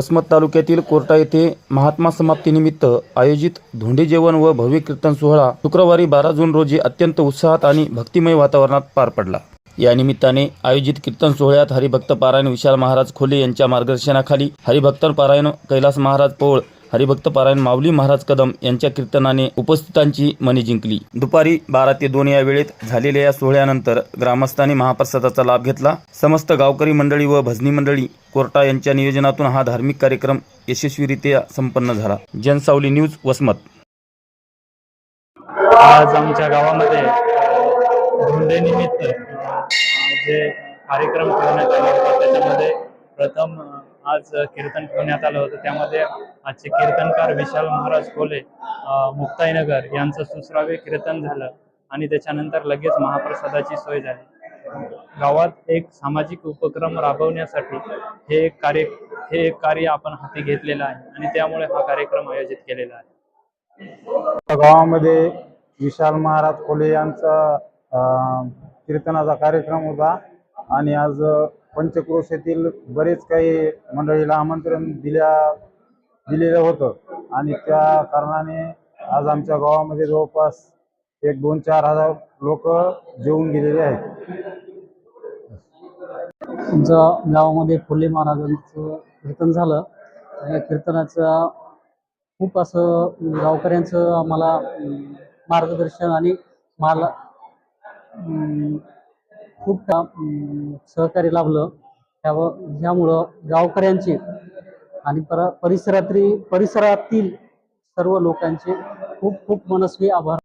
वसमत तालुक्यातील कोर्टा येथे महात्मा समाप्तीनिमित्त आयोजित धोंडे जेवण व भव्य कीर्तन सोहळा शुक्रवारी 12 जून रोजी अत्यंत उत्साहात आणि भक्तिमय वातावरणात पार पडला। या निमित्ताने आयोजित कीर्तन सोहळ्यात हरिभक्त पारायण विशाल महाराज खोले यांच्या मार्गदर्शनाखाली हरिभक्त पारायण कैलास महाराज पौळ, हरिभक्त पारायण माऊली महाराज कदम यांच्या कीर्तनाने उपस्थितांची मने जिंकली। दुपारी 12 ते 2 या वेळेत झालेल्या या सोहळ्यानंतर ग्रामस्थांनी महाप्रसादाचा लाभ घेतला। समस्त गावकरी मंडळी व भजनी मंडळी कोर्टा यांच्या नियोजनातून हा धार्मिक कार्यक्रम यशस्वीरित्या संपन्न झाला। जनसावली न्यूज वसमत। आज आमच्या गावामध्ये धोंडे निमित्त जे कार्यक्रम ठेवण्यात आला होता त्याच्यामध्ये प्रथम आज कीर्तन ठेवण्यात आलं होतं। त्यामध्ये आजचे कीर्तनकार विशाल महाराज खोले मुक्ताईनगर यांचं सुश्राव्य कीर्तन झालं आणि त्याच्यानंतर लगेच महाप्रसादाची सोय झाली। गावात एक सामाजिक उपक्रम राबवण्यासाठी हे एक कार्य आपण हाती घेतलेलं आहे आणि त्यामुळे हा कार्यक्रम आयोजित केलेला आहे। गावामध्ये विशाल महाराज खोले यांचा कीर्तनाचा कार्यक्रम होता आणि आज पंचक्रोशीतील बरेच काही मंडळीला आमंत्रण दिलेलं होतं आणि त्या कारणाने आज आमच्या गावामध्ये जवळपास 1-2-4 हजार लोक जेवून गेलेले आहेत। आमच्या गावामध्ये फुले महाराजांचं कीर्तन झालं। त्या कीर्तनाचं खूप असं गावकऱ्यांचं आम्हाला मार्गदर्शन आणि मला खूप सहकार्य लाभलं। ह्यामुळं गावकऱ्यांचे आणि परिसरातील सर्व लोकांचे खूप खूप मनस्वी आभार।